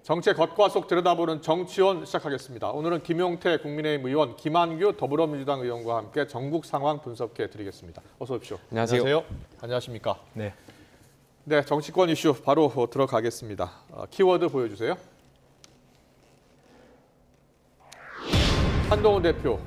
정치의 겉과 속 들여다보는 정치원 시작하겠습니다. 오늘은 김용태 국민의힘 의원, 김한규 더불어민주당 의원과 함께 전국 상황 분석해 드리겠습니다. 어서 오십시오. 안녕하세요. 안녕하십니까. 네. 네, 정치권 이슈 바로 들어가겠습니다. 키워드 보여주세요. 한동훈 대표,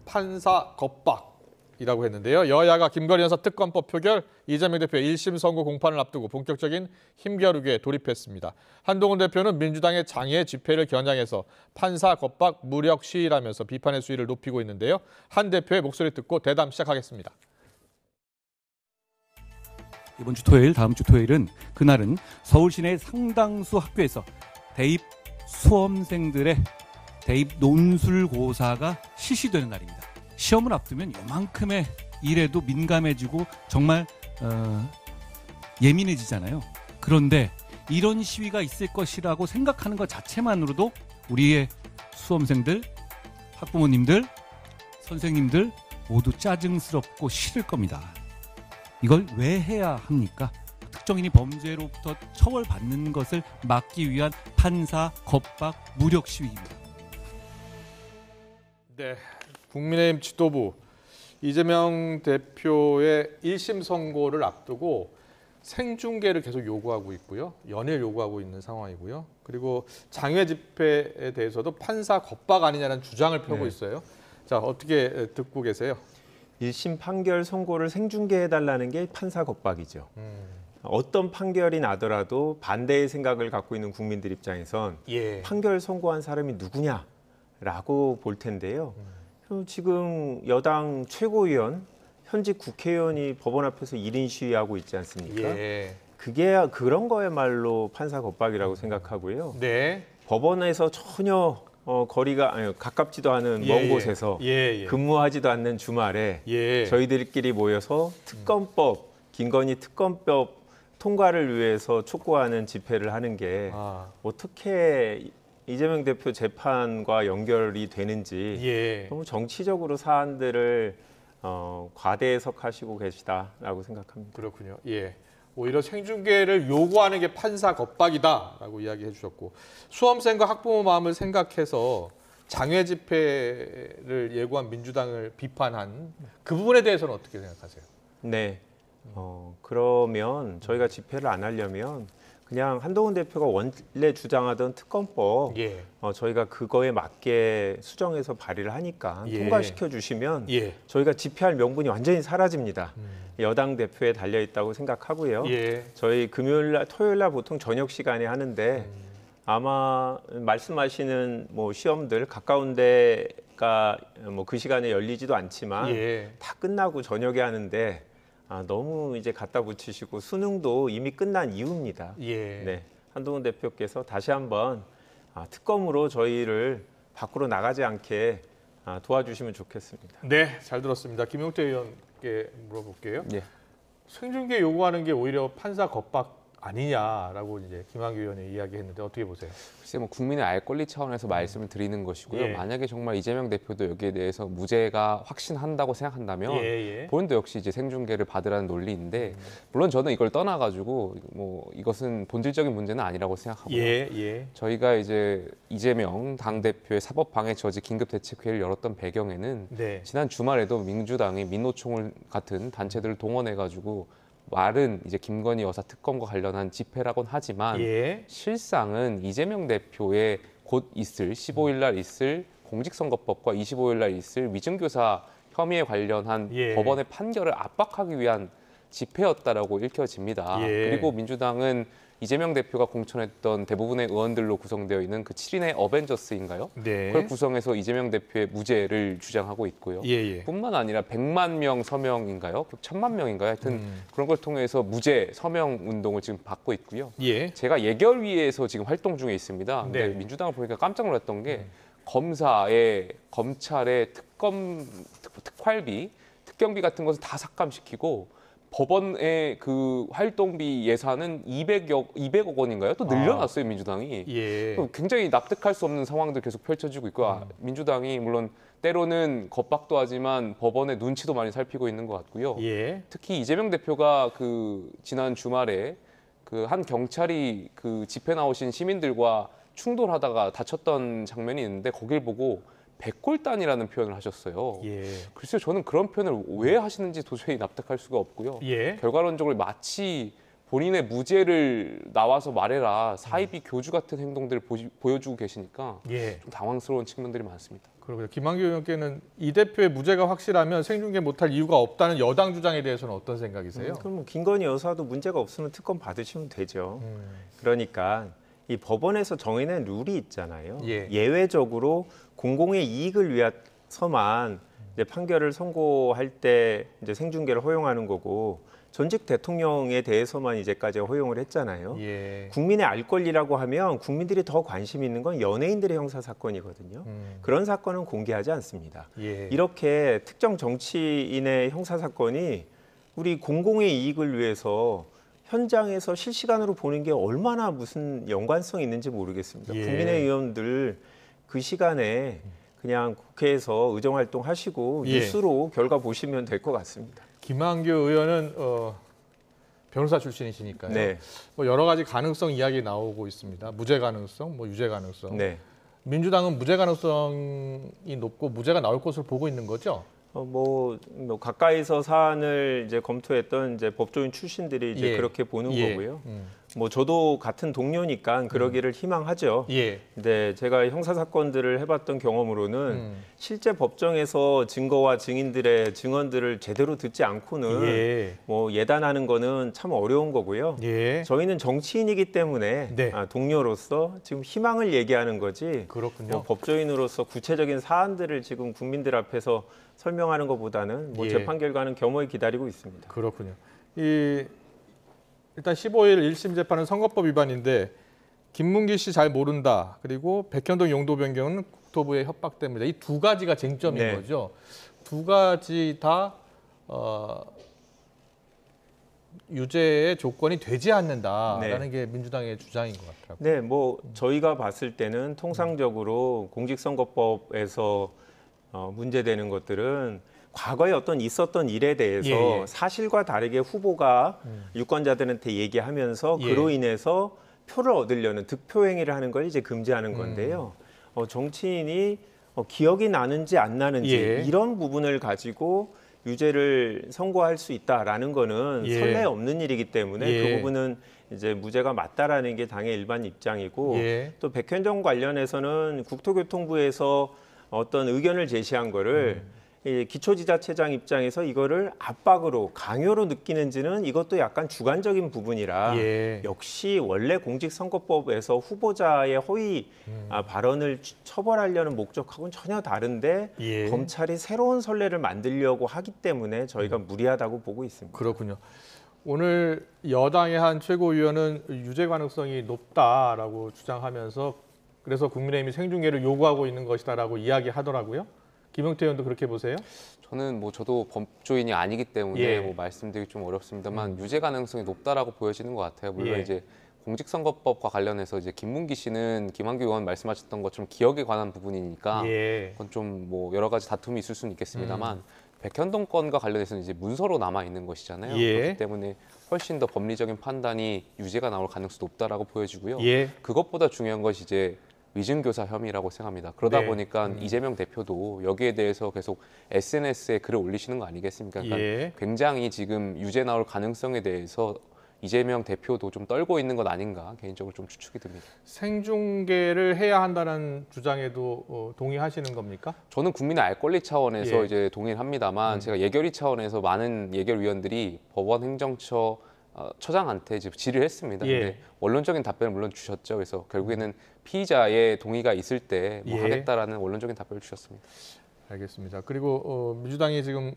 판사 겁박이라고 했는데요. 여야가 김건희 여사 특검법 표결, 이재명 대표의 1심 선고 공판을 앞두고 본격적인 힘겨루기에 돌입했습니다. 한동훈 대표는 민주당의 장외 집회를 겨냥해서 판사 겁박 무력 시위라면서 비판의 수위를 높이고 있는데요. 한 대표의 목소리 듣고 대담 시작하겠습니다. 이번 주 토요일, 다음 주 토요일은 그날은 서울 시내 상당수 학교에서 대입 수험생들의 대입 논술고사가 실시되는 날입니다. 시험을 앞두면 요만큼의 일에도 민감해지고 정말 예민해지잖아요. 그런데 이런 시위가 있을 것이라고 생각하는 것 자체만으로도 우리의 수험생들, 학부모님들, 선생님들 모두 짜증스럽고 싫을 겁니다. 이걸 왜 해야 합니까? 특정인이 범죄로부터 처벌받는 것을 막기 위한 판사 겁박 무력 시위입니다. 네, 국민의힘 지도부 이재명 대표의 1심 선고를 앞두고 생중계를 계속 요구하고 있고요. 연일 요구하고 있는 상황이고요. 그리고 장외 집회에 대해서도 판사 겁박 아니냐는 주장을 펴고 있어요. 자, 어떻게 듣고 계세요? 1심 판결 선고를 생중계해달라는 게 판사 겁박이죠. 어떤 판결이 나더라도 반대의 생각을 갖고 있는 국민들 입장에선 판결 선고한 사람이 누구냐라고 볼 텐데요. 지금 여당 최고위원, 현직 국회의원이 법원 앞에서 1인 시위하고 있지 않습니까? 그게 그런 거야말로 판사 겁박이라고 생각하고요. 네. 법원에서 전혀 거리가 가깝지도 않은 먼 곳에서 근무하지도 않는 주말에 저희들끼리 모여서 특검법, 김건희 특검법 통과를 위해서 촉구하는 집회를 하는 게 어떻게 이재명 대표 재판과 연결이 되는지 너무 정치적으로 사안들을 과대 해석하시고 계시다라고 생각합니다. 그렇군요. 오히려 생중계를 요구하는 게 판사 겁박이다라고 이야기해 주셨고, 수험생과 학부모 마음을 생각해서 장외 집회를 예고한 민주당을 비판한 그 부분에 대해서는 어떻게 생각하세요? 네. 그러면 저희가 집회를 안 하려면 그냥 한동훈 대표가 원래 주장하던 특검법 저희가 그거에 맞게 수정해서 발의를 하니까 통과시켜 주시면 저희가 집회할 명분이 완전히 사라집니다. 여당 대표에 달려 있다고 생각하고요. 저희 토요일 날 보통 저녁 시간에 하는데 아마 말씀하시는 시험들 가까운 데가 그 시간에 열리지도 않지만 다 끝나고 저녁에 하는데 너무 이제 갖다 붙이시고 수능도 이미 끝난 이유입니다. 네, 한동훈 대표께서 다시 한번 특검으로 저희를 밖으로 나가지 않게 도와주시면 좋겠습니다. 네, 잘 들었습니다. 김용태 의원께 물어볼게요. 생중계 요구하는 게 오히려 판사 겁박 아니냐라고 이제 김한규 의원이 이야기했는데 어떻게 보세요? 글쎄 국민의 알 권리 차원에서 말씀을 드리는 것이고요. 만약에 정말 이재명 대표도 여기에 대해서 무죄가 확신한다고 생각한다면 본인도 역시 이제 생중계를 받으라는 논리인데 물론 저는 이걸 떠나가지고 이것은 본질적인 문제는 아니라고 생각하고요. 저희가 이제 이재명 당 대표의 사법 방해 저지 긴급 대책회의를 열었던 배경에는 지난 주말에도 민주당이 민노총 같은 단체들을 동원해가지고 말은 이제 김건희 여사 특검과 관련한 집회라곤 하지만 실상은 이재명 대표의 곧 있을 15일 날 있을 공직선거법과 25일 날 있을 위증교사 혐의에 관련한 법원의 판결을 압박하기 위한 집회였다라고 읽혀집니다. 그리고 민주당은 이재명 대표가 공천했던 대부분의 의원들로 구성되어 있는 그 7인의 어벤져스인가요? 그걸 구성해서 이재명 대표의 무죄를 주장하고 있고요. 뿐만 아니라 100만 명 서명인가요? 1000만 명인가요? 하여튼 그런 걸 통해서 무죄 서명 운동을 지금 받고 있고요. 제가 예결위에서 지금 활동 중에 있습니다. 근데 민주당을 보니까 깜짝 놀랐던 게 검찰의 특활비, 특경비 같은 것을 다 삭감시키고 법원의 그 활동비 예산은 200억 원인가요? 또 늘려놨어요, 민주당이. 굉장히 납득할 수 없는 상황들 계속 펼쳐지고 있고 민주당이 물론 때로는 겁박도 하지만 법원의 눈치도 많이 살피고 있는 것 같고요. 특히 이재명 대표가 그 지난 주말에 그 한 경찰이 그 집회 나오신 시민들과 충돌하다가 다쳤던 장면이 있는데 거길 보고 백골단이라는 표현을 하셨어요. 글쎄요, 저는 그런 표현을 왜 하시는지 도저히 납득할 수가 없고요. 결과론적으로 마치 본인의 무죄를 나와서 말해라, 사이비 교주 같은 행동들을 보여주고 계시니까 좀 당황스러운 측면들이 많습니다. 그렇고요. 김한규 의원께는 이 대표의 무죄가 확실하면 생중계 못할 이유가 없다는 여당 주장에 대해서는 어떤 생각이세요? 그럼 뭐 김건희 여사도 문제가 없으면 특검 받으시면 되죠. 그러니까 이 법원에서 정해낸 룰이 있잖아요. 예외적으로 공공의 이익을 위해서만 이제 판결을 선고할 때 이제 생중계를 허용하는 거고, 전직 대통령에 대해서만 이제까지 허용을 했잖아요. 국민의 알 권리라고 하면 국민들이 더 관심 있는 건 연예인들의 형사 사건이거든요. 그런 사건은 공개하지 않습니다. 이렇게 특정 정치인의 형사 사건이 우리 공공의 이익을 위해서 현장에서 실시간으로 보는 게 얼마나 무슨 연관성이 있는지 모르겠습니다. 국민의의원들 그 시간에 그냥 국회에서 의정활동 하시고 뉴스로 결과 보시면 될 것 같습니다. 김한규 의원은 변호사 출신이시니까요. 뭐 여러 가지 가능성 이야기 나오고 있습니다. 무죄 가능성, 뭐 유죄 가능성. 민주당은 무죄 가능성이 높고 무죄가 나올 것으로 보고 있는 거죠? 뭐 가까이서 사안을 이제 검토했던 이제 법조인 출신들이 이제 그렇게 보는 거고요. 뭐 저도 같은 동료니까 그러기를 희망하죠. 근데 제가 형사 사건들을 해봤던 경험으로는 실제 법정에서 증거와 증인들의 증언들을 제대로 듣지 않고는 뭐 예단하는 거는 참 어려운 거고요. 저희는 정치인이기 때문에 동료로서 지금 희망을 얘기하는 거지. 뭐 법조인으로서 구체적인 사안들을 지금 국민들 앞에서 설명하는 것보다는 뭐 재판 결과는 겸허히 기다리고 있습니다. 그렇군요. 일단 15일 1심 재판은 선거법 위반인데 김문기 씨 잘 모른다. 그리고 백현동 용도 변경은 국토부의 협박 때문이다. 이 두 가지가 쟁점인 거죠. 두 가지 다 유죄의 조건이 되지 않는다라는 게 민주당의 주장인 것 같더라고요. 뭐 저희가 봤을 때는 통상적으로 공직선거법에서 문제되는 것들은 과거에 어떤 있었던 일에 대해서 사실과 다르게 후보가 유권자들한테 얘기하면서 그로 인해서 표를 얻으려는 득표 행위를 하는 걸 이제 금지하는 건데요. 정치인이 기억이 나는지 안 나는지 이런 부분을 가지고 유죄를 선고할 수 있다라는 거는 선례 없는 일이기 때문에 그 부분은 이제 무죄가 맞다라는 게 당의 일반 입장이고 또 백현동 관련해서는 국토교통부에서 어떤 의견을 제시한 거를 기초지자체장 입장에서 이거를 압박으로 강요로 느끼는지는 이것도 약간 주관적인 부분이라 역시 원래 공직선거법에서 후보자의 허위 발언을 처벌하려는 목적하고는 전혀 다른데 검찰이 새로운 선례를 만들려고 하기 때문에 저희가 무리하다고 보고 있습니다. 그렇군요. 오늘 여당의 한 최고위원은 유죄 가능성이 높다라고 주장하면서 그래서 국민의힘이 생중계를 요구하고 있는 것이다라고 이야기하더라고요. 김영태 의원도 그렇게 보세요? 저는 뭐 저도 법조인이 아니기 때문에 뭐 말씀드리기 좀 어렵습니다만 유죄 가능성이 높다라고 보여지는 것 같아요. 물론 이제 공직선거법과 관련해서 이제 김문기 씨는 김한규 의원 말씀하셨던 것처럼 기억에 관한 부분이니까 그건 좀 뭐 여러 가지 다툼이 있을 수는 있겠습니다만 백현동 건과 관련해서는 이제 문서로 남아 있는 것이잖아요. 그렇기 때문에 훨씬 더 법리적인 판단이 유죄가 나올 가능성이 높다라고 보여지고요. 그것보다 중요한 것이 이제 위증교사 혐의라고 생각합니다. 그러다 보니까 이재명 대표도 여기에 대해서 계속 SNS에 글을 올리시는 거 아니겠습니까? 그러니까 굉장히 지금 유죄 나올 가능성에 대해서 이재명 대표도 좀 떨고 있는 것 아닌가 개인적으로 좀 추측이 듭니다. 생중계를 해야 한다는 주장에도 동의하시는 겁니까? 저는 국민의 알 권리 차원에서 이제 동의를 합니다만 제가 예결위 차원에서 많은 예결위원들이 법원 행정처 처장한테 이제 질의를 했습니다. 근데 원론적인 답변을 물론 주셨죠. 그래서 결국에는 피의자의 동의가 있을 때 뭐 하겠다라는 원론적인 답변을 주셨습니다. 알겠습니다. 그리고 민주당이 지금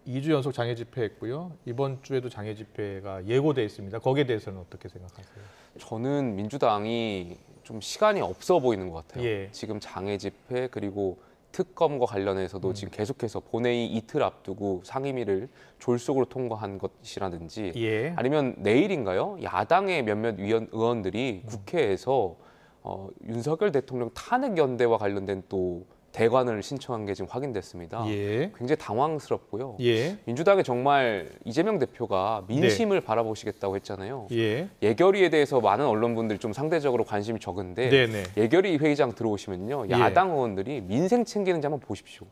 2주 연속 장애 집회했고요. 이번 주에도 장애 집회가 예고돼 있습니다. 거기에 대해서는 어떻게 생각하세요? 저는 민주당이 좀 시간이 없어 보이는 것 같아요. 지금 장애 집회 그리고 특검과 관련해서도 지금 계속해서 본회의 이틀 앞두고 상임위를 졸속으로 통과한 것이라든지 아니면 내일인가요? 야당의 몇몇 의원들이 국회에서 윤석열 대통령 탄핵 연대와 관련된 또 대관을 신청한 게 지금 확인됐습니다. 예. 굉장히 당황스럽고요. 예. 민주당이 정말 이재명 대표가 민심을 바라보시겠다고 했잖아요. 예. 예결위에 대해서 많은 언론분들이 좀 상대적으로 관심이 적은데 네네. 예결위 회의장 들어오시면요. 야당 의원들이 민생 챙기는지 한번 보십시오.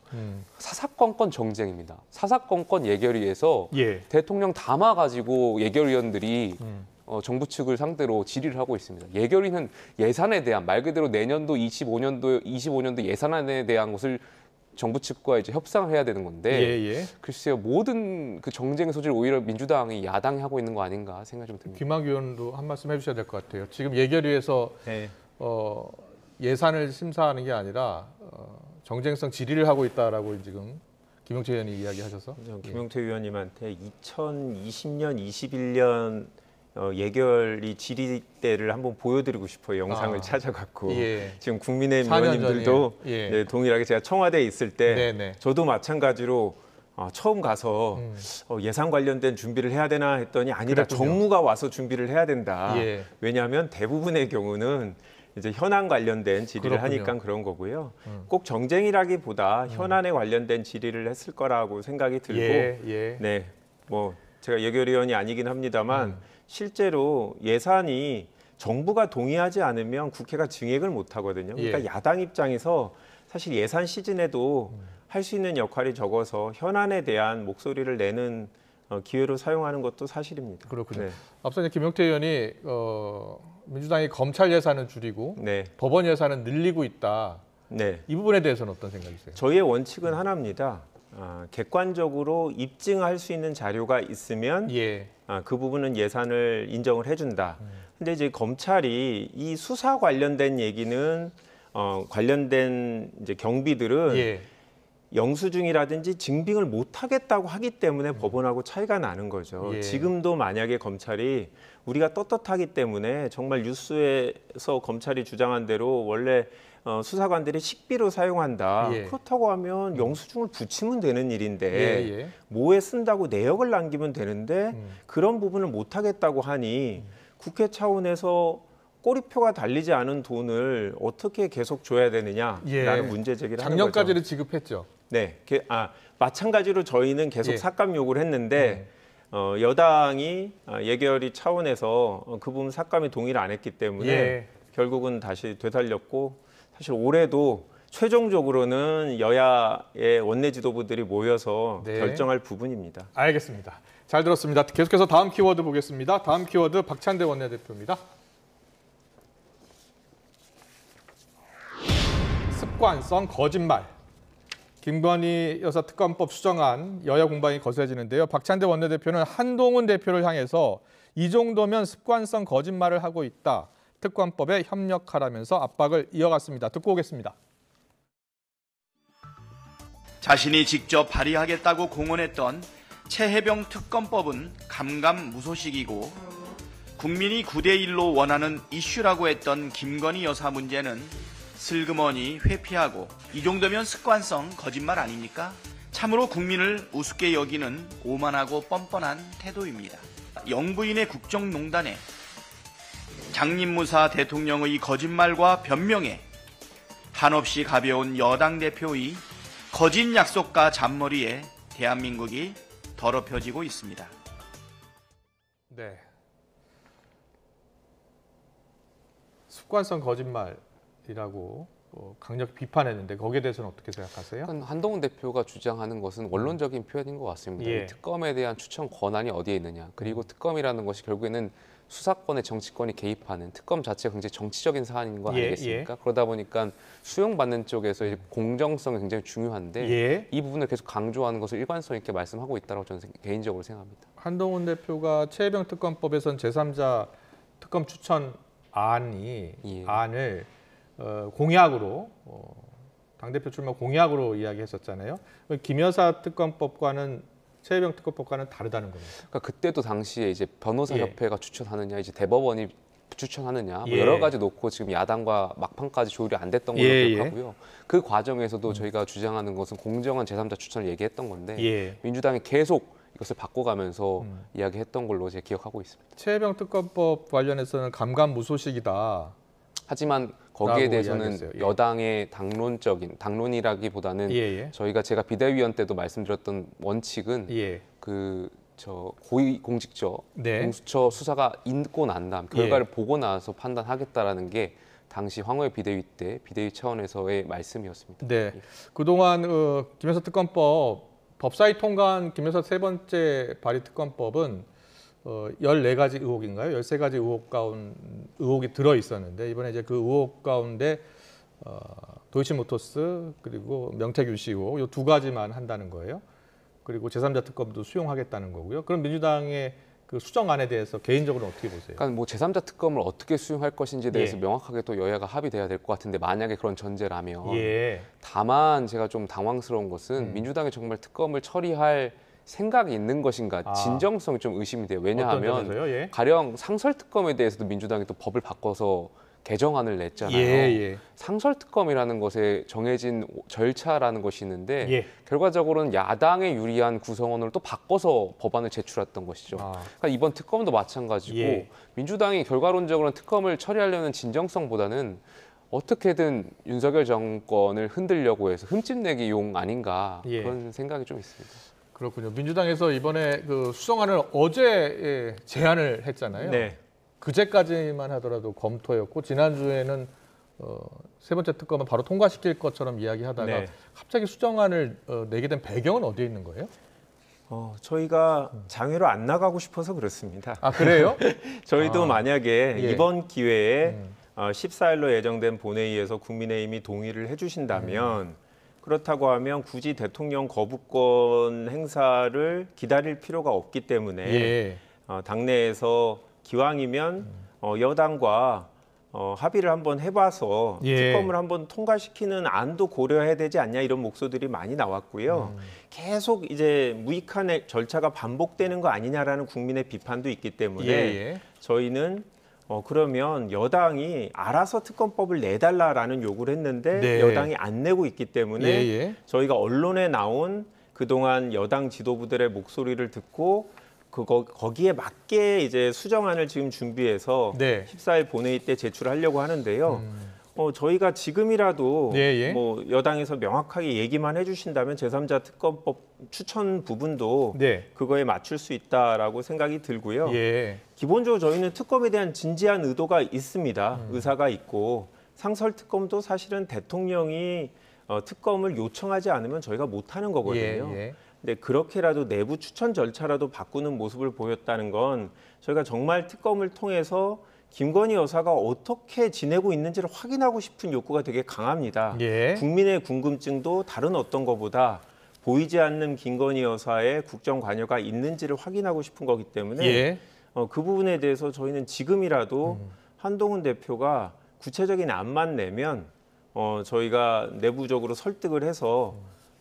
사사건건 정쟁입니다. 사사건건 예결위에서 예. 대통령 담아가지고 예결위원들이 정부 측을 상대로 질의를 하고 있습니다. 예결위는 예산에 대한 말 그대로 내년도 25년도 예산안에 대한 것을 정부 측과 이제 협상을 해야 되는 건데 예. 글쎄요 모든 그 정쟁의 소지를 오히려 민주당이 야당이 하고 있는 거 아닌가 생각이 좀 듭니다. 김학 의원도 한 말씀 해주셔야 될 것 같아요. 지금 예결위에서 네. 예산을 심사하는 게 아니라 정쟁성 질의를 하고 있다라고 지금 김용태 의원이 이야기하셔서 김용태 의원님한테 2020년, 21년 예결위 질의 때를 한번 보여드리고 싶어요. 영상을 찾아갖고 지금 국민의힘 의원님들도 네, 동일하게 제가 청와대에 있을 때 저도 마찬가지로 처음 가서 예산 관련된 준비를 해야 되나 했더니 아니다. 그랬군요. 정무가 와서 준비를 해야 된다. 왜냐하면 대부분의 경우는 이제 현안 관련된 질의를 하니까 그런 거고요. 꼭 정쟁이라기보다 현안에 관련된 질의를 했을 거라고 생각이 들고 네, 뭐 제가 예결위원이 아니긴 합니다만 실제로 예산이 정부가 동의하지 않으면 국회가 증액을 못 하거든요. 그러니까 야당 입장에서 사실 예산 시즌에도 할 수 있는 역할이 적어서 현안에 대한 목소리를 내는 기회로 사용하는 것도 사실입니다. 그렇군요. 네. 앞서 이제 김용태 의원이 민주당이 검찰 예산은 줄이고 법원 예산은 늘리고 있다. 이 부분에 대해서는 어떤 생각이세요? 저희의 원칙은 하나입니다. 객관적으로 입증할 수 있는 자료가 있으면 그 부분은 예산을 인정을 해준다. 근데 이제 검찰이 이 수사 관련된 얘기는 관련된 이제 경비들은 영수증이라든지 증빙을 못 하겠다고 하기 때문에 법원하고 차이가 나는 거죠. 지금도 만약에 검찰이 우리가 떳떳하기 때문에 정말 뉴스에서 검찰이 주장한 대로 원래 수사관들이 식비로 사용한다. 그렇다고 하면 영수증을 붙이면 되는 일인데 뭐에 쓴다고 내역을 남기면 되는데 그런 부분을 못 하겠다고 하니 국회 차원에서 꼬리표가 달리지 않은 돈을 어떻게 계속 줘야 되느냐라는 문제 제기를 하는 거죠. 작년까지는 지급했죠. 네, 마찬가지로 저희는 계속 삭감 요구를 했는데 여당이 예결위 차원에서 그 부분 삭감에 동의를 안 했기 때문에 결국은 다시 되살렸고 사실 올해도 최종적으로는 여야의 원내 지도부들이 모여서 결정할 부분입니다. 알겠습니다. 잘 들었습니다. 계속해서 다음 키워드 보겠습니다. 다음 키워드 박찬대 원내대표입니다. 습관성 거짓말. 김건희 여사 특검법 수정안 여야 공방이 거세지는데요. 박찬대 원내대표는 한동훈 대표를 향해서 이 정도면 습관성 거짓말을 하고 있다. 특검법에 협력하라면서 압박을 이어갔습니다. 듣고 오겠습니다. 자신이 직접 발의하겠다고 공언했던 최혜병 특검법은 감감무소식이고 국민이 9대1로 원하는 이슈라고 했던 김건희 여사 문제는 슬그머니 회피하고 이 정도면 습관성 거짓말 아닙니까? 참으로 국민을 우습게 여기는 오만하고 뻔뻔한 태도입니다. 영부인의 국정농단에 장님무사 대통령의 거짓말과 변명에 한없이 가벼운 여당 대표의 거짓 약속과 잔머리에 대한민국이 더럽혀지고 있습니다. 네. 습관성 거짓말이라고 강력히 비판했는데 거기에 대해서는 어떻게 생각하세요? 한동훈 대표가 주장하는 것은 원론적인 표현인 것 같습니다. 이 특검에 대한 추천 권한이 어디에 있느냐. 그리고 특검이라는 것이 결국에는 수사권에 정치권이 개입하는 특검 자체가 굉장히 정치적인 사안인 거 아니겠습니까? 그러다 보니까 수용받는 쪽에서 이제 공정성이 굉장히 중요한데 이 부분을 계속 강조하는 것을 일관성 있게 말씀하고 있다고 저는 개인적으로 생각합니다. 한동훈 대표가 최혜병 특검법에선 제3자 특검 추천 안을 공약으로 당대표 출마 공약으로 이야기했었잖아요. 김 여사 특검법과는 최혜병 특검법과는 다르다는 겁니다. 그러니까 그때도 당시에 이제 변호사협회가 추천하느냐, 이제 대법원이 추천하느냐, 뭐 여러 가지 놓고 지금 야당과 막판까지 조율이 안 됐던 걸로 기억하고요. 그 과정에서도 저희가 주장하는 것은 공정한 제3자 추천을 얘기했던 건데 민주당이 계속 이것을 바꿔가면서 이야기했던 걸로 제가 기억하고 있습니다. 최혜병 특검법 관련해서는 감감무소식이다. 하지만 거기에 대해서는 이야기했어요. 예. 여당의 당론이라기보다는 저희가 제가 비대위원 때도 말씀드렸던 원칙은 고위공직者공수처 수사가 있고 난 다음 결과를 보고 나서 판단하겠다라는 게 당시 황호의 비대위 때 비대위 차원에서의 말씀이었습니다. 네, 그동안 김현석 특검법 법사위 통과한 김현석 세 번째 발의 특검법은 14가지 의혹인가요? 13가지 의혹이 들어 있었는데 이번에 이제 그 의혹 가운데 도이치모터스 그리고 명태균 씨 의혹 이 2가지만 한다는 거예요. 그리고 제3자 특검도 수용하겠다는 거고요. 그럼 민주당의 그 수정안에 대해서 개인적으로 어떻게 보세요? 그러니까 뭐 제3자 특검을 어떻게 수용할 것인지에 대해서 명확하게 또 여야가 합의돼야 될 것 같은데 만약에 그런 전제라면 다만 제가 좀 당황스러운 것은 민주당이 정말 특검을 처리할 생각이 있는 것인가 진정성이 좀 의심이 돼요. 왜냐하면 가령 상설특검에 대해서도 민주당이 또 법을 바꿔서 개정안을 냈잖아요. 상설특검이라는 것에 정해진 절차라는 것이 있는데 결과적으로는 야당에 유리한 구성원을 또 바꿔서 법안을 제출했던 것이죠. 그러니까 이번 특검도 마찬가지고 민주당이 결과론적으로는 특검을 처리하려는 진정성보다는 어떻게든 윤석열 정권을 흔들려고 해서 흠집내기 용 아닌가 그런 생각이 좀 있습니다. 그렇군요. 민주당에서 이번에 그 수정안을 어제 제안을 했잖아요. 그제까지만 하더라도 검토였고 지난주에는 세 번째 특검은 바로 통과시킬 것처럼 이야기하다가 갑자기 수정안을 내게 된 배경은 어디에 있는 거예요? 저희가 장외로 안 나가고 싶어서 그렇습니다. 아, 그래요? 저희도 만약에 이번 기회에 14일로 예정된 본회의에서 국민의힘이 동의를 해주신다면 그렇다고 하면 굳이 대통령 거부권 행사를 기다릴 필요가 없기 때문에 당내에서 기왕이면 여당과 합의를 한번 해봐서 특검을 한번 통과시키는 안도 고려해야 되지 않냐 이런 목소들이 많이 나왔고요. 계속 이제 무익한 절차가 반복되는 거 아니냐라는 국민의 비판도 있기 때문에 저희는 그러면 여당이 알아서 특검법을 내달라라는 요구를 했는데 여당이 안 내고 있기 때문에 저희가 언론에 나온 그동안 여당 지도부들의 목소리를 듣고 거기에 맞게 이제 수정안을 지금 준비해서 14일 본회의 때 제출하려고 하는데요. 저희가 지금이라도 뭐 여당에서 명확하게 얘기만 해주신다면 제3자 특검법 추천 부분도 그거에 맞출 수 있다라고 생각이 들고요. 기본적으로 저희는 특검에 대한 진지한 의도가 있습니다. 의사가 있고 상설 특검도 사실은 대통령이 특검을 요청하지 않으면 저희가 못하는 거거든요. 근데 그렇게라도 내부 추천 절차라도 바꾸는 모습을 보였다는 건 저희가 정말 특검을 통해서 김건희 여사가 어떻게 지내고 있는지를 확인하고 싶은 욕구가 되게 강합니다. 국민의 궁금증도 다른 어떤 것보다 보이지 않는 김건희 여사의 국정 관여가 있는지를 확인하고 싶은 거기 때문에 그 부분에 대해서 저희는 지금이라도 한동훈 대표가 구체적인 안만 내면 저희가 내부적으로 설득을 해서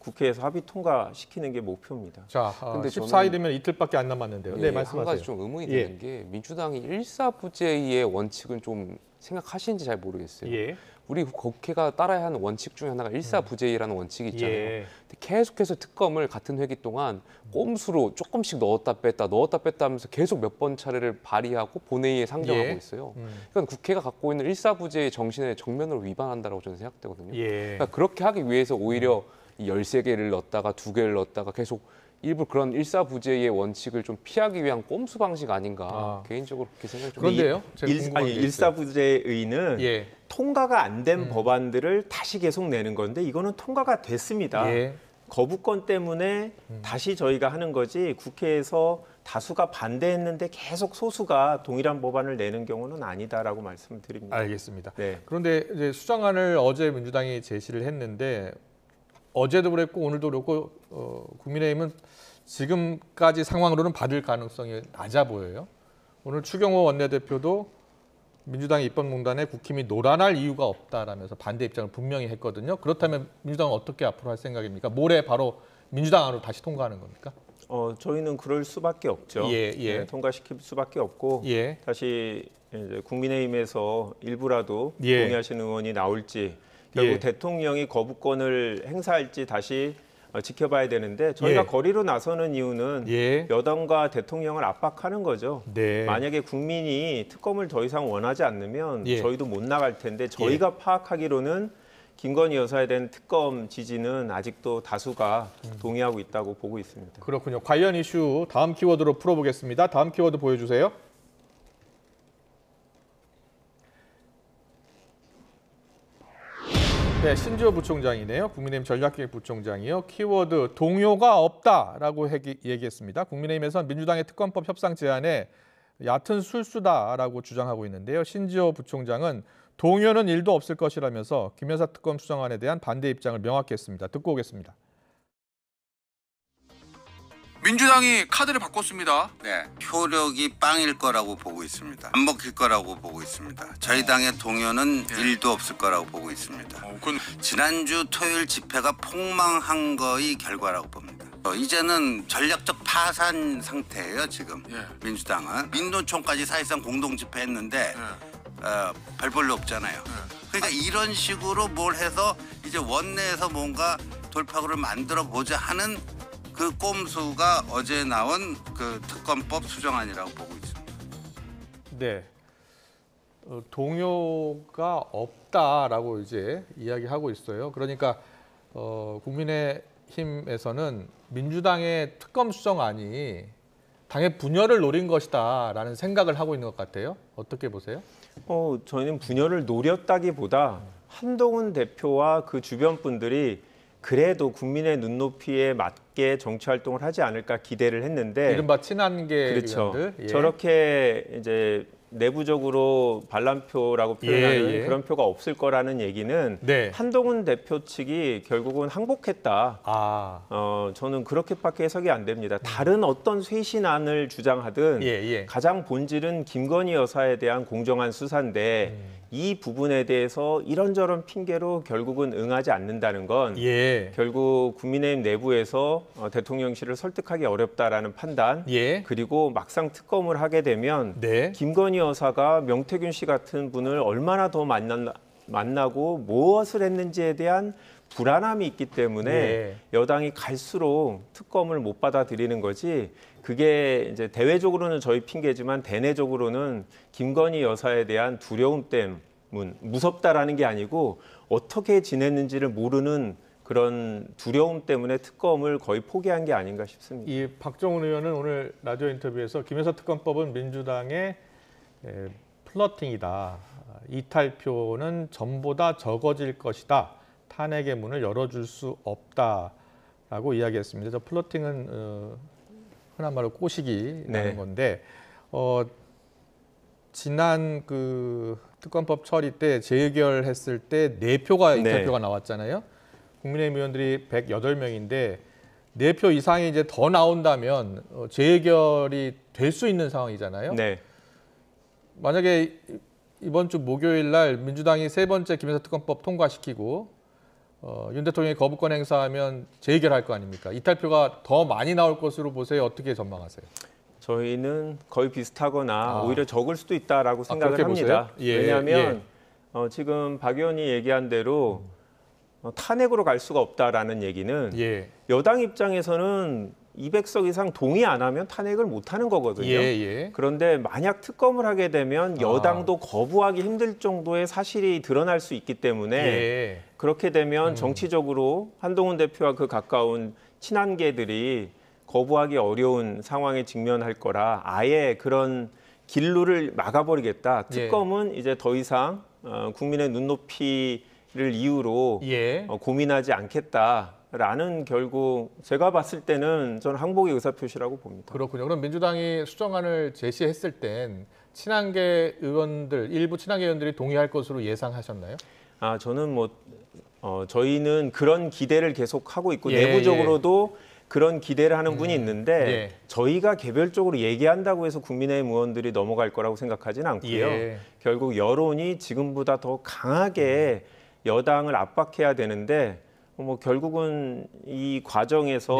국회에서 합의 통과시키는 게 목표입니다. 자, 근데 14일이면 이틀밖에 안 남았는데요. 말씀하세요. 한 가지 좀 의문이 드는 게 민주당이 일사부재의 원칙은 좀 생각하시는지 잘 모르겠어요. 우리 국회가 따라야 하는 원칙 중에 하나가 일사부재라는 원칙이 있잖아요. 근데 계속해서 특검을 같은 회기 동안 꼼수로 조금씩 넣었다 뺐다 하면서 계속 몇 번 차례를 발의하고 본회의에 상정하고 있어요. 그러니까 국회가 갖고 있는 일사부재의 정신에 정면으로 위반한다고 저는 생각되거든요. 그러니까 그렇게 하기 위해서 오히려 이 13개를 넣었다가 2개를 넣었다가 계속 일부 그런 일사부재의 원칙을 좀 피하기 위한 꼼수 방식 아닌가 개인적으로 그렇게 생각이 좀 그런데요. 일사부재의는 통과가 안 된 법안들을 다시 계속 내는 건데 이거는 통과가 됐습니다. 거부권 때문에 다시 저희가 하는 거지 국회에서 다수가 반대했는데 계속 소수가 동일한 법안을 내는 경우는 아니다라고 말씀을 드립니다. 알겠습니다. 그런데 이제 수정안을 어제 민주당이 제시를 했는데 어제도 그랬고 오늘도 그렇고 국민의힘은 지금까지 상황으로는 받을 가능성이 낮아 보여요. 오늘 추경호 원내대표도 민주당의 입법농단에 국힘이 노란할 이유가 없다라면서 반대 입장을 분명히 했거든요. 그렇다면 민주당은 어떻게 앞으로 할 생각입니까? 모레 바로 민주당 안으로 다시 통과하는 겁니까? 저희는 그럴 수밖에 없죠. 통과시킬 수밖에 없고 다시 이제 국민의힘에서 일부라도 동의하시는 의원이 나올지 결국 대통령이 거부권을 행사할지 다시 지켜봐야 되는데 저희가 예. 거리로 나서는 이유는 예. 여당과 대통령을 압박하는 거죠. 네. 만약에 국민이 특검을 더 이상 원하지 않으면 예. 저희도 못 나갈 텐데 저희가 파악하기로는 김건희 여사에 대한 특검 지지는 아직도 다수가 동의하고 있다고 보고 있습니다. 그렇군요. 관련 이슈 다음 키워드로 풀어보겠습니다. 다음 키워드 보여주세요. 네, 신지호 부총장이네요. 국민의힘 전략기획부총장이요. 키워드 동요가 없다라고 얘기했습니다. 국민의힘에서는 민주당의 특검법 협상 제안에 얕은 술수다라고 주장하고 있는데요. 신지호 부총장은 동요는 1도 없을 것이라면서 김 여사 특검 수정안에 대한 반대 입장을 명확히 했습니다. 듣고 오겠습니다. 민주당이 카드를 바꿨습니다. 네, 표력이 빵일 거라고 보고 있습니다. 안 먹힐 거라고 보고 있습니다. 저희 당의 동요는 일도 없을 거라고 보고 있습니다. 지난주 토요일 집회가 폭망한 거의 결과라고 봅니다. 이제는 전략적 파산 상태예요, 지금. 민주당은. 민노총까지 사실상 공동 집회했는데 별 볼일 없잖아요. 그러니까 이런 식으로 뭘 해서 이제 원내에서 뭔가 돌파구를 만들어 보자 하는 그 꼼수가 어제 나온 그 특검법 수정안이라고 보고 있습니다. 네, 동요가 없다라고 이제 이야기하고 있어요. 그러니까 국민의힘에서는 민주당의 특검 수정안이 당의 분열을 노린 것이다라는 생각을 하고 있는 것 같아요. 어떻게 보세요? 저희는 분열을 노렸다기보다 한동훈 대표와 그 주변 분들이 그래도 국민의 눈높이에 맞게 정치 활동을 하지 않을까 기대를 했는데 이른바 친한계 그렇죠. 의원들. 예. 저렇게 이제 내부적으로 반란표라고 표현하는 그런 표가 없을 거라는 얘기는 네. 한동훈 대표 측이 결국은 항복했다. 저는 그렇게밖에 해석이 안 됩니다. 다른 어떤 쇄신안을 주장하든 가장 본질은 김건희 여사에 대한 공정한 수사인데 이 부분에 대해서 이런저런 핑계로 결국은 응하지 않는다는 건 결국 국민의힘 내부에서 대통령실을 설득하기 어렵다라는 판단 그리고 막상 특검을 하게 되면 김건희 여사가 명태균 씨 같은 분을 얼마나 더 만나고 무엇을 했는지에 대한 불안함이 있기 때문에 여당이 갈수록 특검을 못 받아들이는 거지 그게 이제 대외적으로는 저희 핑계지만 대내적으로는 김건희 여사에 대한 두려움 때문, 무섭다라는 게 아니고 어떻게 지냈는지를 모르는 그런 두려움 때문에 특검을 거의 포기한 게 아닌가 싶습니다. 이 박정훈 의원은 오늘 라디오 인터뷰에서 김 여사 특검법은 민주당의 플러팅이다. 이탈표는 전보다 적어질 것이다. 탄핵의 문을 열어줄 수 없다라고 이야기했습니다. 저 플러팅은 흔한 말로 꼬시기라는 건데 지난 그 특검법 처리 때 재의결했을 때 4표가 이탈표가 나왔잖아요. 국민의힘 의원들이 108명인데 4표 이상이 이제 더 나온다면 재의결이 될 수 있는 상황이잖아요. 만약에 이번 주 목요일 날 민주당이 3번째 김 여사 특검법 통과시키고 윤 대통령이 거부권 행사하면 재의결할 거 아닙니까? 이탈표가 더 많이 나올 것으로 보세요. 어떻게 전망하세요? 저희는 거의 비슷하거나 오히려 적을 수도 있다라고 생각을 합니다. 보세요? 왜냐하면 지금 박 의원이 얘기한 대로 탄핵으로 갈 수가 없다라는 얘기는 여당 입장에서는 200석 이상 동의 안 하면 탄핵을 못 하는 거거든요. 그런데 만약 특검을 하게 되면 여당도 거부하기 힘들 정도의 사실이 드러날 수 있기 때문에 그렇게 되면 정치적으로 한동훈 대표와 그 가까운 친한계들이 거부하기 어려운 상황에 직면할 거라 아예 그런 길로를 막아버리겠다. 특검은 이제 더 이상 국민의 눈높이를 이유로 고민하지 않겠다라는 결국 제가 봤을 때는 저는 항복의 의사표시라고 봅니다. 그렇군요. 그럼 민주당이 수정안을 제시했을 땐 친한계 의원들, 일부 친한계 의원들이 동의할 것으로 예상하셨나요? 저는 저희는 그런 기대를 계속 하고 있고 내부적으로도 그런 기대를 하는 분이 있는데 저희가 개별적으로 얘기한다고 해서 국민의힘 의원들이 넘어갈 거라고 생각하지는 않고요. 결국 여론이 지금보다 더 강하게 여당을 압박해야 되는데 결국은 이 과정에서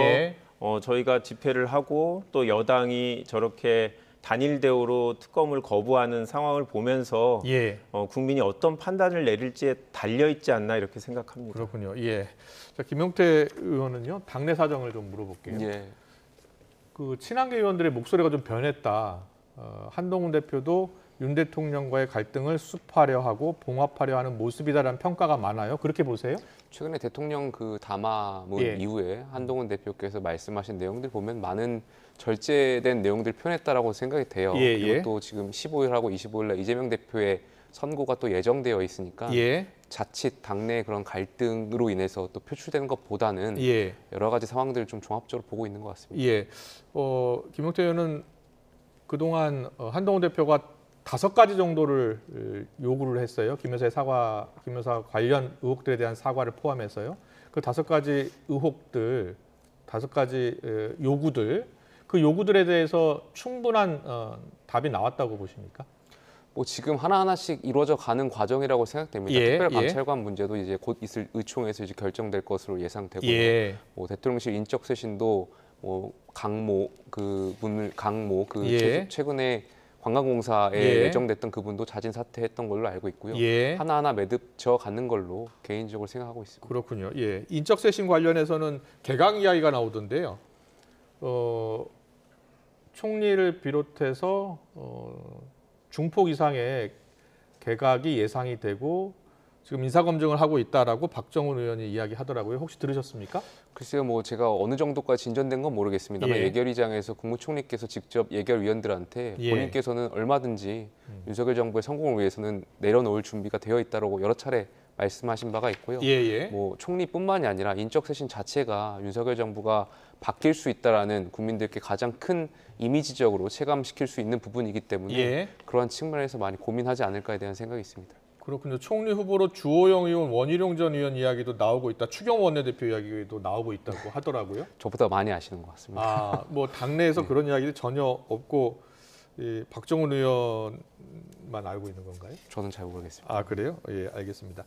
저희가 집회를 하고 또 여당이 저렇게 단일 대우로 특검을 거부하는 상황을 보면서 예. 국민이 어떤 판단을 내릴지에 달려 있지 않나 이렇게 생각합니다. 그렇군요. 예. 자, 김용태 의원은요, 당내 사정을 좀 물어볼게요. 예. 그 친한계 의원들의 목소리가 좀 변했다. 한동훈 대표도 윤 대통령과의 갈등을 수습하려 하고 봉합하려 하는 모습이다라는 평가가 많아요. 그렇게 보세요? 최근에 대통령 그 담화문 예. 이후에 한동훈 대표께서 말씀하신 내용들 보면 많은 절제된 내용들을 표현했다라고 생각이 돼요. 예, 그리고 예. 또 지금 15일하고 25일날 이재명 대표의 선고가 또 예정되어 있으니까 예. 자칫 당내 그런 갈등으로 인해서 또 표출되는 것보다는 예. 여러 가지 상황들을 좀 종합적으로 보고 있는 것 같습니다. 예. 김용태 의원은 그동안 한동훈 대표가 5가지 정도를 요구를 했어요. 김여사 관련 의혹들에 대한 사과를 포함해서요. 그 5가지 의혹들, 5가지 요구들, 그 요구들에 대해서 충분한 답이 나왔다고 보십니까? 뭐 지금 하나하나씩 이루어져 가는 과정이라고 생각됩니다. 예, 특별감찰관 문제도 이제 곧 있을 의총에서 이제 결정될 것으로 예상되고요. 예. 뭐 대통령실 인적 쇄신도 뭐 강모 예. 최근에 관광공사에 예. 예정됐던 그분도 자진 사퇴했던 걸로 알고 있고요. 예. 하나하나 매듭져 가는 걸로 개인적으로 생각하고 있습니다. 그렇군요. 예. 인적 쇄신 관련해서는 개각 이야기가 나오던데요. 총리를 비롯해서 중폭 이상의 개각이 예상이 되고 지금 인사검증을 하고 있다라고 박정훈 의원이 이야기하더라고요. 혹시 들으셨습니까? 글쎄요, 뭐 제가 어느 정도까지 진전된 건 모르겠습니다만 예. 예결위장에서 국무총리께서 직접 예결위원들한테 예. 본인께서는 얼마든지 윤석열 정부의 성공을 위해서는 내려놓을 준비가 되어 있다고 여러 차례 말씀하신 바가 있고요. 예. 뭐 총리뿐만이 아니라 인적 쇄신 자체가 윤석열 정부가 바뀔 수 있다라는 국민들께 가장 큰 이미지적으로 체감시킬 수 있는 부분이기 때문에 예. 그러한 측면에서 많이 고민하지 않을까에 대한 생각이 있습니다. 그렇군요. 총리 후보로 주호영 의원, 원희룡 전 의원 이야기도 나오고 있다. 추경 원내대표 이야기도 나오고 있다고 하더라고요. 저보다 많이 아시는 것 같습니다. 아, 뭐 당내에서 그런 이야기도 전혀 없고 이 박정훈 의원만 알고 있는 건가요? 저는 잘 모르겠습니다. 아, 그래요? 예, 알겠습니다.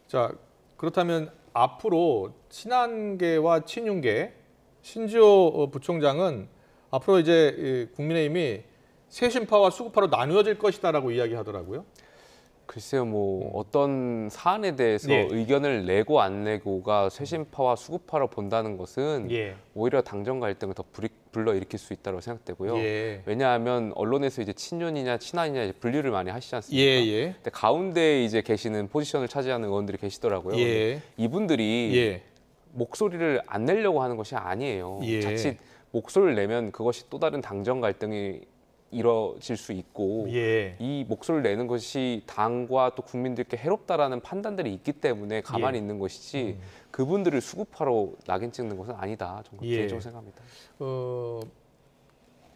자, 그렇다면 앞으로 친한계와 친윤계 신지호 부총장은 앞으로 이제 국민의힘이 세신파와 수구파로 나누어질 것이다라고 이야기하더라고요. 글쎄요, 뭐 어떤 사안에 대해서 네. 의견을 내고 안 내고가 쇄신파와 수구파로 본다는 것은 예. 오히려 당정 갈등을 더 불러일으킬 수 있다고 생각되고요. 예. 왜냐하면 언론에서 이제 친윤이냐 친한이냐 이제 분류를 많이 하시지 않습니까? 예. 근데 가운데 이제 계시는 포지션을 차지하는 의원들이 계시더라고요. 예. 이분들이 예. 목소리를 안 내려고 하는 것이 아니에요. 예. 자칫 목소리를 내면 그것이 또 다른 당정 갈등이 이뤄질 수 있고 예. 이 목소리를 내는 것이 당과 또 국민들께 해롭다라는 판단들이 있기 때문에 가만히 예. 있는 것이지 그분들을 수구파로 낙인 찍는 것은 아니다. 저는 예. 개인적으로 생각합니다.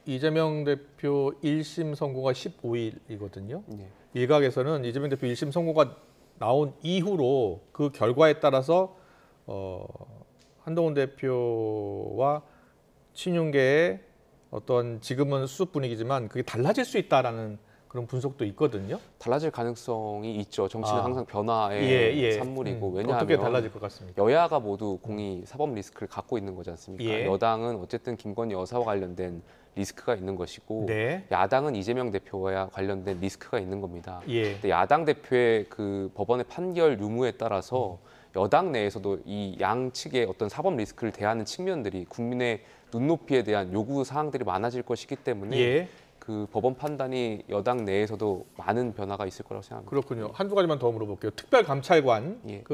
이재명 대표 1심 선고가 15일이거든요. 예. 일각에서는 이재명 대표 1심 선고가 나온 이후로 그 결과에 따라서 한동훈 대표와 친윤계의 어떤 지금은 수습 분위기지만 그게 달라질 수 있다라는 그런 분석도 있거든요. 달라질 가능성이 있죠. 정치는 아. 항상 변화의 산물이고 왜냐하면 어떻게 달라질 것 같습니까? 여야가 모두 공이 사법 리스크를 갖고 있는 거지 않습니까? 예. 여당은 어쨌든 김건희 여사와 관련된 리스크가 있는 것이고 네. 야당은 이재명 대표와 관련된 리스크가 있는 겁니다. 예. 근데 야당 대표의 그 법원의 판결 유무에 따라서 여당 내에서도 이 양측의 어떤 사법 리스크를 대하는 측면들이 국민의 눈높이에 대한 요구 사항들이 많아질 것이기 때문에 예. 그 법원 판단이 여당 내에서도 많은 변화가 있을 거라고 생각합니다. 그렇군요. 한두 가지만 더 물어볼게요. 특별감찰관 예.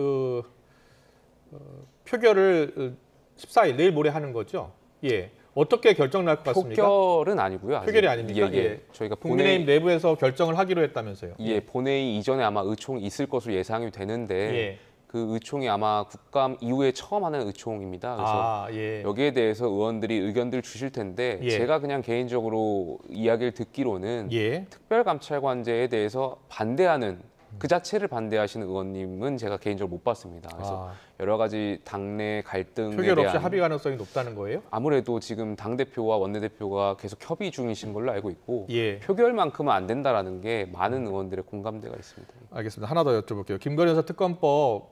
표결을 14일 내일 모레 하는 거죠? 예. 어떻게 결정 날 것 같습니까? 표결은 아니고요. 아직. 표결이 아닙니까? 예. 저희가 국민의힘 내부에서 결정을 하기로 했다면서요? 본회의 이전에 아마 의총이 있을 것으로 예상이 되는데 예. 그 의총이 아마 국감 이후에 처음 하는 의총입니다. 그래서 예. 여기에 대해서 의원들이 의견들 주실 텐데 예. 제가 그냥 개인적으로 이야기를 듣기로는 예. 특별감찰관제에 대해서 반대하는 그 자체를 반대하시는 의원님은 제가 개인적으로 못 봤습니다. 그래서 여러 가지 당내 갈등에 표결 없이 대한 합의 가능성이 높다는 거예요? 아무래도 지금 당대표와 원내대표가 계속 협의 중이신 걸로 알고 있고 예. 표결만큼은 안 된다라는 게 많은 의원들의 공감대가 있습니다. 알겠습니다. 하나 더 여쭤볼게요. 김건희 여사 특검법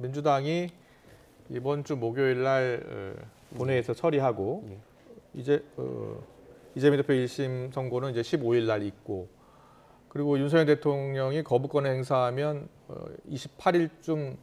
민주당이 이번 주 목요일 날 본회의에서 처리하고 예. 이제 이재명 대표 1심 선고는 이제 15일 날 있고 그리고 윤석열 대통령이 거부권을 행사하면 28일쯤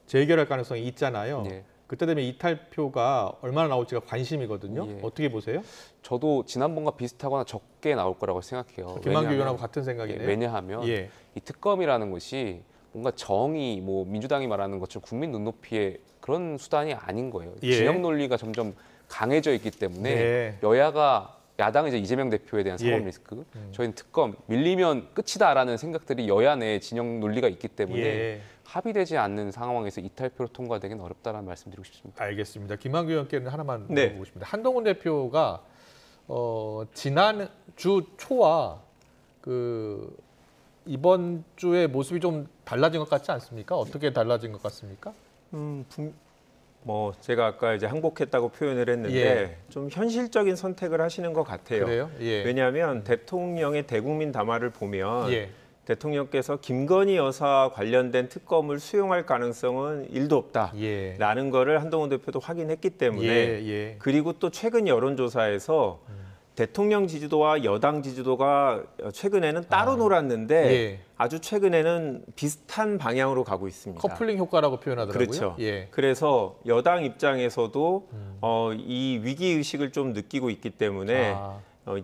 재결할 가능성이 있잖아요. 예. 그때 되면 이탈표가 얼마나 나올지가 관심이거든요. 예. 어떻게 보세요? 저도 지난번과 비슷하거나 적게 나올 거라고 생각해요. 김한규 의원하고 같은 생각이네요. 왜냐하면 예. 이 특검이라는 것이 뭔가 정의, 뭐 민주당이 말하는 것처럼 국민 눈높이의 그런 수단이 아닌 거예요. 예. 진영 논리가 점점 강해져 있기 때문에 네. 여야가 야당은 이제 이재명 대표에 대한 사법 예. 리스크, 저희는 특검 밀리면 끝이다라는 생각들이 여야 내 진영 논리가 있기 때문에 예. 합의되지 않는 상황에서 이탈표로 통과되기는 어렵다는 말씀드리고 싶습니다. 알겠습니다. 김한규 의원께는 하나만 네. 물어보고 싶습니다. 한동훈 대표가 지난 주 초와 이번 주의 모습이 좀 달라진 것 같지 않습니까? 어떻게 달라진 것 같습니까? 뭐 제가 아까 이제 항복했다고 표현을 했는데 예. 좀 현실적인 선택을 하시는 것 같아요. 그래요? 예. 왜냐하면 대통령의 대국민 담화를 보면 예. 대통령께서 김건희 여사 관련된 특검을 수용할 가능성은 1도 없다라는 예. 거를 한동훈 대표도 확인했기 때문에 예. 그리고 또 최근 여론조사에서 대통령 지지도와 여당 지지도가 최근에는 따로 놀았는데 예. 아주 최근에는 비슷한 방향으로 가고 있습니다. 커플링 효과라고 표현하더라고요. 그렇죠. 예. 그래서 여당 입장에서도 이 위기 의식을 좀 느끼고 있기 때문에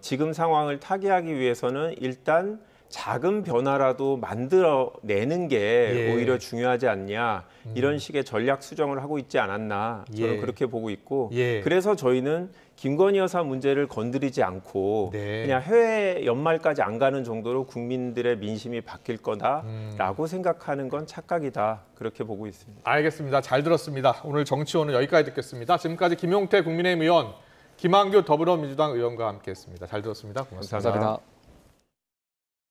지금 상황을 타개하기 위해서는 일단 작은 변화라도 만들어내는 게 예. 오히려 중요하지 않냐 이런 식의 전략 수정을 하고 있지 않았나 저는 예. 그렇게 보고 있고 예. 그래서 저희는 김건희 여사 문제를 건드리지 않고 네. 그냥 해외 연말까지 안 가는 정도로 국민들의 민심이 바뀔 거다라고 생각하는 건 착각이다 그렇게 보고 있습니다. 알겠습니다. 잘 들었습니다. 오늘 정치원은 여기까지 듣겠습니다. 지금까지 김용태 국민의힘 의원, 김한규 더불어민주당 의원과 함께했습니다. 잘 들었습니다. 고맙습니다. 감사합니다.